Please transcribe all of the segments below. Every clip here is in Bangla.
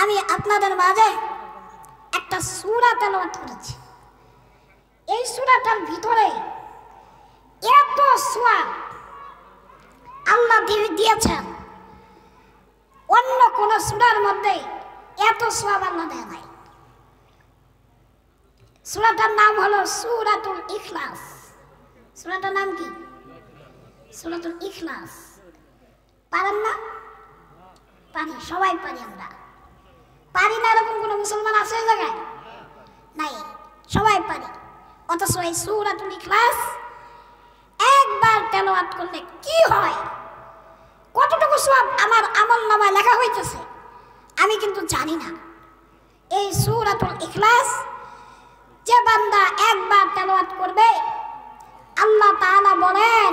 আমি আপনাদের মাঝে একটা সূরা তেলাওয়াত করেছি। এই সূরাটার ভিতরে এত সওয়াব আল্লাহ দিয়েছেন, অন্য কোন সূরার মধ্যে এত সওয়াব আল্লাহ দেয় নাই। সূরাটার নাম হলো সূরাতুল ইখলাস। সূরাটার নাম কি? সূরাতুল ইখলাস। পারেন না? পারি, সবাই পারি। আমরা পারি না এরকম কোন মুসলমান আছে এই জায়গায়? নাই, সবাই পারি। অথচ এই সূরাতুল ইখলাস একবার তেলাওয়াত করলে কি হয়, কতটুকু সওয়াব আমার আমলনামায় লেখা হইতেছে আমি কিন্তু জানি না। এই সূরাতুল ইখলাস যে বান্দা একবার তেলাওয়াত করবে, আল্লাহ তাআলা বলেন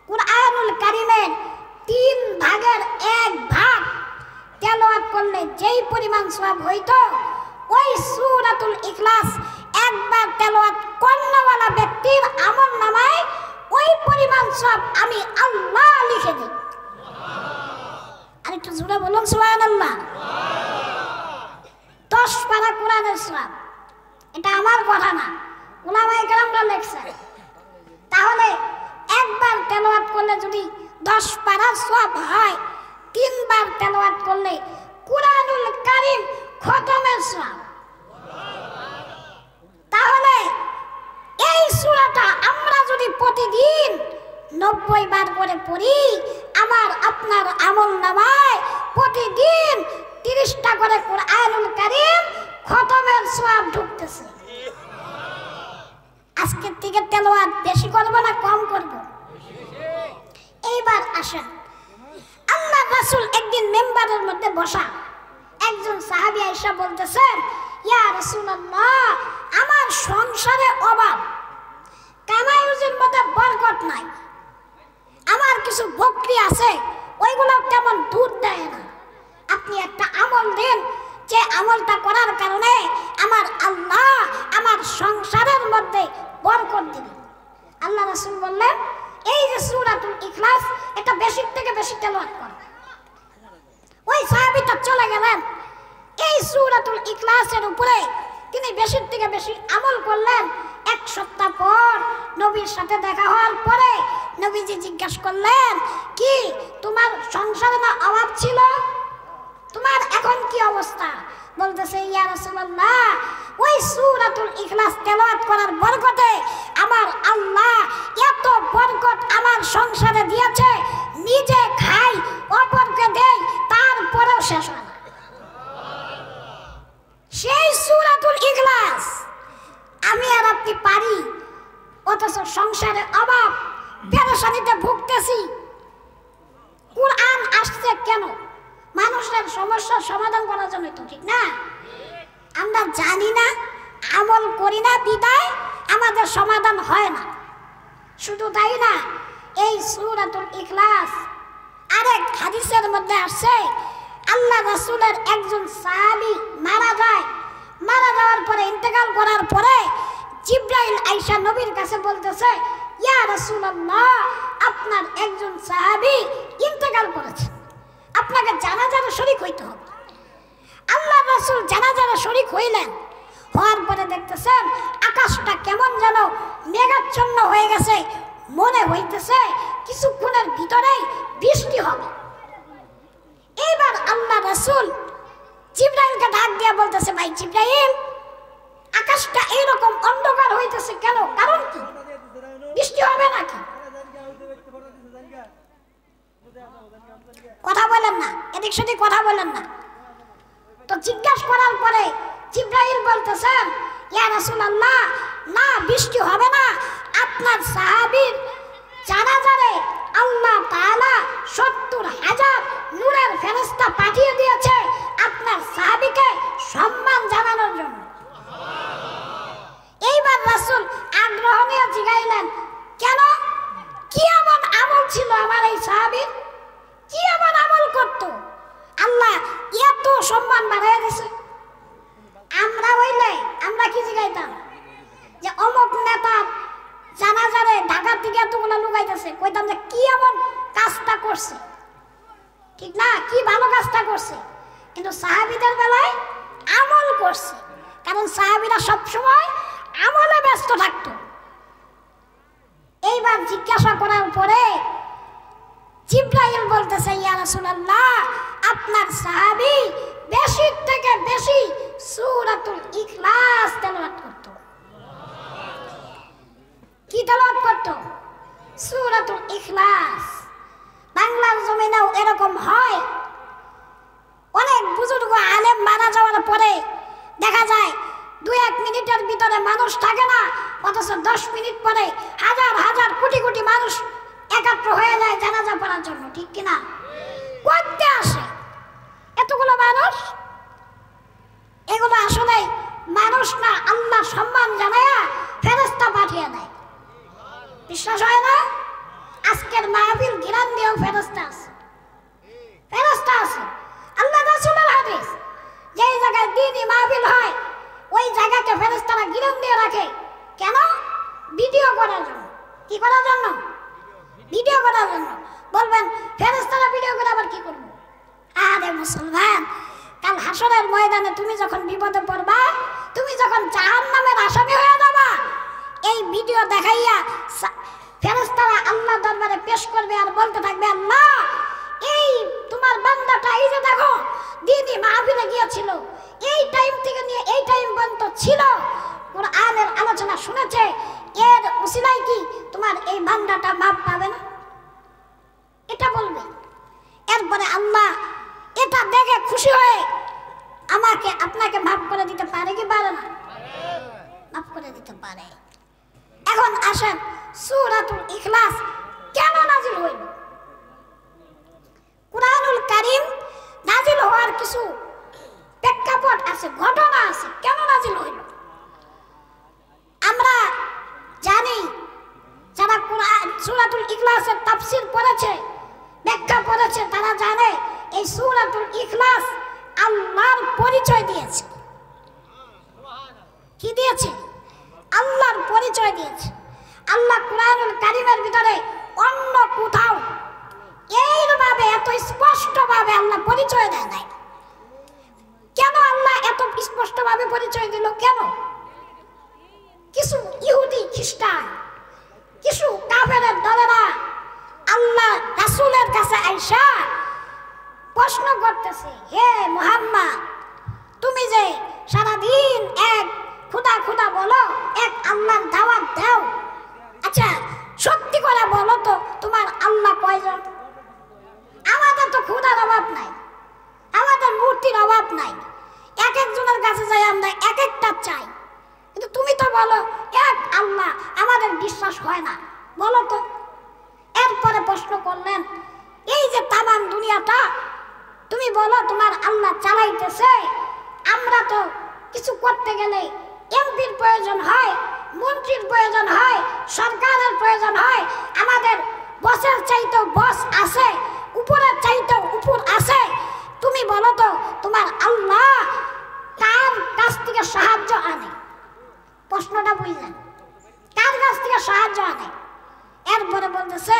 কুরআনুল কারীমের 3 ভাগের 1 ভাগ তেলাওয়াত করলে যেই পরিমাণ সওয়াব হইতো, ওই সূরাতুল ইখলাস একবার তেলাওয়াত করনেওয়ালা ব্যক্তির আমলনামায় ওই পরিমাণ সওয়াব আমি আল্লাহ লিখে দিই। আর একটু জোরে বলুন সুবহানাল্লাহ। 10 পারা কোরআনের সওয়াব, এটা আমার কথা না, উলামায়ে কেরামরা লিখছেন। তাহলে একবার তেলাওয়াত করলে যদি 10 পারা সওয়াব হয়, 3 বার তেলাওয়াত করলে কুরআনুল কারীম খতমের সওয়াব। তাহলে এই সূরাটা আমরা যদি প্রতিদিন 90 বার করে পড়ি, আমার আপনার আমলনামায় প্রতিদিন 30টা করে কুরআনুল কারীম খতমের সওয়াব ঢুকতেছে। আজকের থেকে তেলাওয়াত বেশি করব না কম করব? এইবার আসেন, আল্লাহর রাসূল একদিন মিম্বারের মধ্যে বসা, একজন সাহাবী আয়েশা বলতেছেন, ইয়া রাসূলুল্লাহ, আমার সংসারে অভাব, কামাইয়ের মধ্যে বরকত নাই, আমার কিছু বকরি আছে ওইগুলো তেমন দুধ দেয় না, আপনি একটা আমল দিন যে আমলটা করার কারণে আমার আল্লাহ আমার সংসারের মধ্যে বরকত দিবেন। আল্লাহ রাসূল বললেন, এই যে সূরাতুল ইখলাস, এটা বেশি থেকে বেশি তেলাওয়াত করো। ওই সাহাবীটা চলে গেলেন, এই সূরাতুল ইখলাসের উপরে তিনি বেশি থেকে বেশি আমল করলেন। 1 সপ্তাহ পর নবীর সাথে দেখা হওয়ার পরে নবীজি জিজ্ঞাসা করলেন, কি তোমার সংসারে না অভাব ছিল, তোমার এখন কি অবস্থা? বলতেছে, ইয়া রাসূলুল্লাহ, ওই সূরাতুল ইখলাস তেলাওয়াত করার বরকতে আমার আল্লাহ এত বরকত আমার সংসারে দিয়েছে, নিজে খাই অপরকে দেই তারপরেও শেষ হয় না। সেই সূরাতুল ইখলাস আমি আর আপনি পারি, অথচ সংসারে অভাব পেরেশানিতে ভুগতেছি। কুরআন আসছে কেন? মানুষের সমস্যার সমাধান করার জন্য, তো ঠিক না? আমরা জানি না, আমল করি না, বিদায় আমাদের সমাধান হয় না। শুধু তাই না, এই সূরাতুল ইখলাস আরেক হাদিসের মধ্যে আসছে, আল্লাহ রাসূলের একজন সাহাবী মারা যায়, মারা যাওয়ার পরে ইন্তেকাল করার পরে জিবরাইল আয়েশা নবীর কাছে বলতেছে, ইয়া রাসূলুল্লাহ, আপনার একজন সাহাবী ইন্তেকাল করেছে, আপনাকে জানাজার শরীক হইতে হবে। আল্লাহ রাসূল জানাজার শরীক হইলেন, হওয়ার পরে দেখতেছেন আকাশটা কেমন যেন মেঘাচ্ছন্ন হয়ে গেছে, মনে হইতেছে কিছুক্ষণের ভিতরেই বৃষ্টি হবে। এইবার আল্লাহ রাসূল জিবরাইলকে ডাক দিয়ে বলতেছে, ভাই জিবরাইল, আকাশটা এইরকম অন্ধকার হইতেছে কেন, কারণ কি? বৃষ্টি হবে নাকি? কথা বলেন না, এদিক সেদিক কথা বলেন না। তো জিজ্ঞাসা করার পরে জিবরাইল বলতেছেন, ইয়া রাসূলুল্লাহ, না বৃষ্টি হবে না, আপনার সাহাবীর জানাজারে আল্লাহ তাআলা ৭০,০০০ নূরের ফেরেশতা পাঠিয়ে দিয়েছে আপনার সাহাবীকে সম্মান জানানোর জন্য। এইবার রাসূল আগ্রহ নিয়ে জিজ্ঞাইলেন, কেন, কি এমন আমল ছিল আমার এই সাহাবীর, কি এমন আমল করত আল্লাহ এত সম্মান বাড়াইয়া দিছে? আমরা হইলে আমরা কি জিজ্ঞাইতাম যে অমুক নেতা জানাজারে ঢাকা থেকে এতগুলো লুকাইতেছে, কইতাম যে কি এমন কাজটা করছে, ঠিক না, কি ভালো কাজটা করছে। কিন্তু সাহাবীদের বেলায় আমল করছে, কারণ সাহাবীরা সবসময় আমলে ব্যস্ত থাকতো। এইবার জিজ্ঞাসা করার পরে জিবরাইল বলতেছে, ইয়া রাসূলুল্লাহ, আপনার সাহাবী বেশি থেকে বেশি সূরাতুল ইখলাস তেলাওয়াত করত। কি তেলাওয়াত করত? সূরাতুল ইখলাস। বাংলার জমিনেও এরকম হয়, অনেক বুজুর্গ আলেম মারা যাওয়ার পরে দেখা যায় 2-1 মিনিটের ভিতরে মানুষ থাকে না, অথচ 10 মিনিট পরে হাজার হাজার কোটি কোটি মানুষ একাত্র হয়ে যায় জানাজা পড়ার জন্য, ঠিক কিনা? করতে আসে এতগুলো মানুষ। এগুলো আসলে মানুষ না, আল্লাহ সম্মান জানায়া ফেরেশতা পাঠিয়ে দেয়। বিশ্বাস হয় না? আজকের মাহফিল গিরান দিয়েও ফেরেশতা আছে, ফেরেশতা আছে। আল্লাহ রাসূলের হাদিস, যেই জায়গায় দ্বীনি মাহফিল হয় ওই জায়গাকে ফেরেশতারা গিরান দিয়ে রাখে। কেন? ভিডিও করার জন্য। কি করার জন্য? ভিডিও করার জন্য। বলবেন ফেরেশতারা ভিডিও করে আবার কি করব? আরে মুসলমান, কাল হাসরের ময়দানে তুমি যখন বিপদে পড়বা, তুমি যখন জাহান্নামের আসামি হয়ে যাবা, এই ভিডিও দেখাইয়া ফেরেশতারা আল্লাহ দরবারে পেশ করবে আর বলতে থাকবে, আল্লাহ এই তোমার বান্দাটা এই যে দেখো দ্বীনি মাহফিলে গিয়েছিল, এই টাইম থেকে নিয়ে এই টাইম পর্যন্ত ছিল, কোরআনের আলোচনা শুনেছে, এর উসিলায় কি তোমার এই বান্দাটা মাপ পাবে না? এটা বলবে। এরপরে আল্লাহ এটা দেখে খুশি হয়ে আমাকে আপনাকে মাফ করে দিতে পারে কি পারে না? মাফ করে দিতে পারে। এখন আসেন, সূরাতুল ইখলাস কেন নাজিল হইল? কুরআনুল কারীম নাজিল হওয়ার কিছু প্রেক্ষাপট আছে, ঘটনা আছে। কেন নাজিল হইল আমরা জানি। যারা কুরআন সূরাতুল ইখলাসের তাফসীর পড়েছে, ব্যাখ্যা পড়েছে, তারা জানে এই সূরাতুল ইখলাস আল্লাহর পরিচয় দিয়েছে। কি দিয়েছে? আল্লাহর পরিচয় দিয়েছে। আল্লাহ কুরআনুল কারীমের ভিতরে অন্য কোথাও এইভাবে এত স্পষ্টভাবে আল্লাহ পরিচয় দেয় নাই। কেন আল্লাহ এত স্পষ্টভাবে পরিচয় দিল? কেন? কিছু ইহুদি খ্রিস্টান, কিছু কাফেরের দলেরা আল্লাহ রাসূলের কাছে আইসা প্রশ্ন করতেছে, হে মুহাম্মদ, তুমি যে সারাদিন এক খুদা খুদা বলো, এক আল্লাহর দাওয়াত দাও, আচ্ছা সত্যি করে বলো তো তোমার আল্লাহ কয়জন? আমাদের তো খুদার অভাব নাই, আমাদের মূর্তির অভাব নাই, এক একজনের কাছে যাই আমরা এক একটা চাই, কিন্তু তুমি তো বলো এক আল্লাহ, আমাদের বিশ্বাস হয় না, বলো তো। এরপরে প্রশ্ন করলেন, এই যে তামাম দুনিয়াটা তুমি বলো তোমার আল্লাহ চালাইতেছে, আমরা তো কিছু করতে গেলে এমপির প্রয়োজন হয়, মন্ত্রীর প্রয়োজন হয়, সরকারের প্রয়োজন হয়, আমাদের বসের চাইতেও বস আছে, উপরের চাইতেও উপর আছে, তুমি বলো তো তোমার আল্লাহ কার কাছ থেকে সাহায্য আনে? প্রশ্নটা বুঝলেন? কার কাছ থেকে সাহায্য আনে? এরপরে বলতেছে,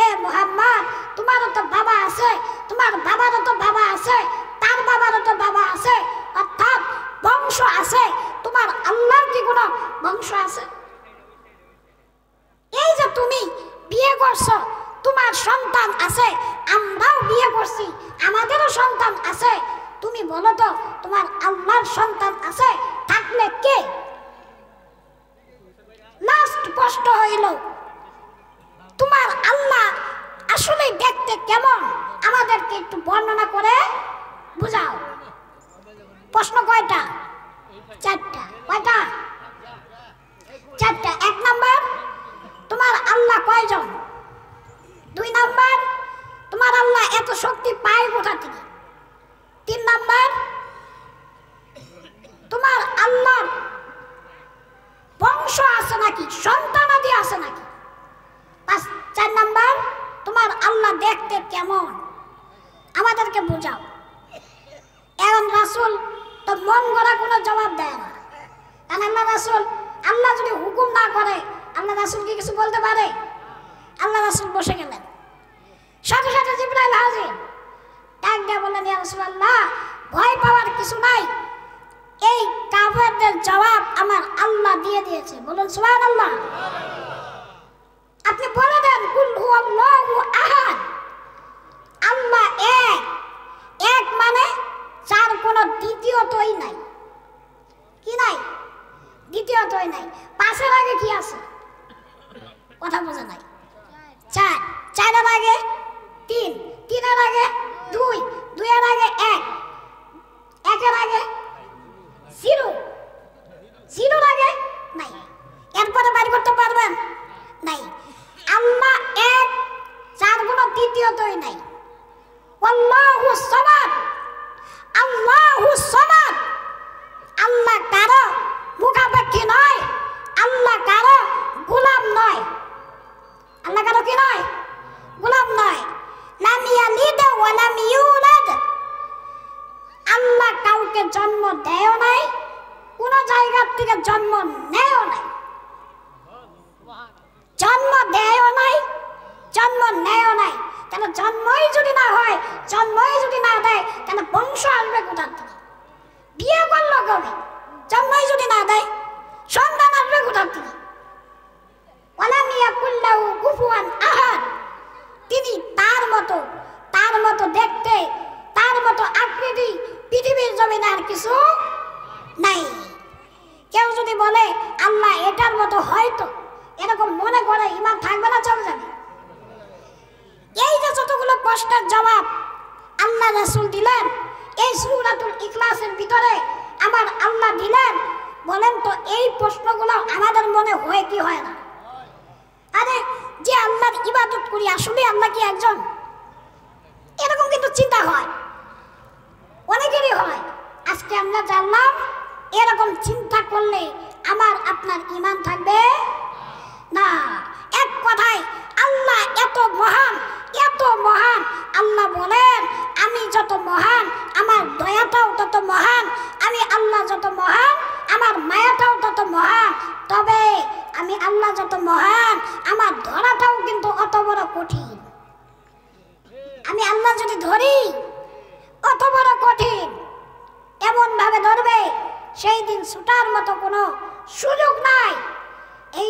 এ মুহাম্মদ, তোমারও তো বাবা আছে, তোমার বাবারও তো বাবা আছে, তার বাবারও তো বাবা আছে, অর্থাৎ বংশ আছে। তোমার আল্লাহর কি কোনো বংশ আছে? এই যে তুমি বিয়ে করছো, তোমার সন্তান আছে, আমরাও বিয়ে করছি, আমাদেরও সন্তান আছে, তুমি বলো তো তোমার আল্লাহর সন্তান আছে, থাকলে কে? লাস্ট প্রশ্ন হইল, তোমার আল্লাহ আসলে দেখতে কেমন? আমাদেরকে একটু বর্ণনা করে বুঝাও। প্রশ্ন কয়টা? চারটা। কয়টা? চারটা। 1 নাম্বার, তোমার আল্লাহ কয়জন? 2 নাম্বার, তোমার আল্লাহ এত শক্তি পায় কোথা থেকে? 3 নাম্বার, তোমার আল্লাহর বংশ আছে নাকি, সন্তানাদি আছে নাকি? 4 নাম্বার, তোমার আল্লাহ দেখতে কেমন? আমাদেরকে বোঝাও। এখন রাসূল তো মন গড়া কোনো জবাব দেয় না, কারণ আল্লাহ রাসূল, আল্লাহ যদি হুকুম না করে আল্লাহ রাসূল কি কিছু বলতে পারে? আল্লাহ রাসূল বসে গেলেন, সাথে সাথে জিবরাইল হাজির, ডাক দিয়ে বললেন, ইয়া রাসূলুল্লাহ, ভয় পাওয়ার কিছু নাই। এই কাফেরদের জবাব আমার আল্লাহ দিয়ে দিয়েছে। বলুন সুবহানাল্লাহ। আপনি বলে দেন কুল হুয়াল্লাহু আহাদ, আল্লাহ এক। এক মানে যার কোনো দ্বিতীয়তই নাই। কি নাই? দ্বিতীয়তই নাই। পাঁচের আগে কি আছে? কথা বোঝা নাই। চার, চারের আগে তিন, তিনের আগে দুই, দুইয়ের আগে এক, একের আগে জিরো, জিরোর আগে নাই। এরপরে বাইর করতে পারবেন? নাই। আল্লাহ এক, যার কোনো দ্বিতীয়তই নাই। আল্লাহু সামাদ, আল্লাহু সামাদ। আল্লাহ কারো মুখাপেক্ষী নয়, আল্লাহ কারো গোলাম নয়। আল্লাহ কারো কি নয়? গোলাম নয়। লাম ইয়ালিদ ওয়া লাম ইউলাদ। আল্লাহ কাউকে জন্ম দেয়ও নাই, কোন জায়গা থেকে জন্ম নেয়ও নাই। জন্ম দেয়ও নাই, জন্ম নেয়ও নাই। কেন? জন্মই যদি না হয়, জন্মই যদি না দেয়, কেন বংশ আসবে কোথা থেকে? বিয়ে করলো কবে? জন্মই যদি না দেয়, সন্তান আসবে কোথা থেকে? ওয়ালাম ইয়াকুল লাহু কুফুয়ান আহাদ। তিনি তার মতো দেখতে, তার মতো আকৃতি পৃথিবীর জমিনে আর কিছু নাই। কেউ যদি বলে আল্লাহ এটার মতো, হয়তো এরকম মনে করে, ঈমান থাকবে না, চলে যাবে। এই যে যতগুলো প্রশ্নের জবাব আল্লাহ রাসূল দিলেন এই সূরাতুল ইখলাসের ভিতরে আমার আল্লাহ দিলেন, বলেন তো এই প্রশ্নগুলো আমাদের মনে হয় কি হয় না? আরে যে আল্লাহর ইবাদত করি, আসলে আল্লাহ কি একজন? এরকম কিন্তু চিন্তা হয়, অনেকেরই হয়। আজকে আমরা জানলাম এরকম চিন্তা করলে আমার আপনার ঈমান থাকবে না। এক কথায় আল্লাহ এত মহান, এত মহান। আল্লাহ বলেন আমি যত মহান, আমার দয়াটাও তত মহান। আমি আল্লাহ যত মহান, আমার মায়াটাও তত মহান। তবে আমি আল্লাহ যত মহান, আমার ধরাটাও কিন্তু অত বড় কঠিন। আমি আল্লাহ যদি ধরি, অত বড় কঠিন। এমন ভাবে ধরবে সেই দিন ছুটার মতো কোনো সুযোগ নাই। এই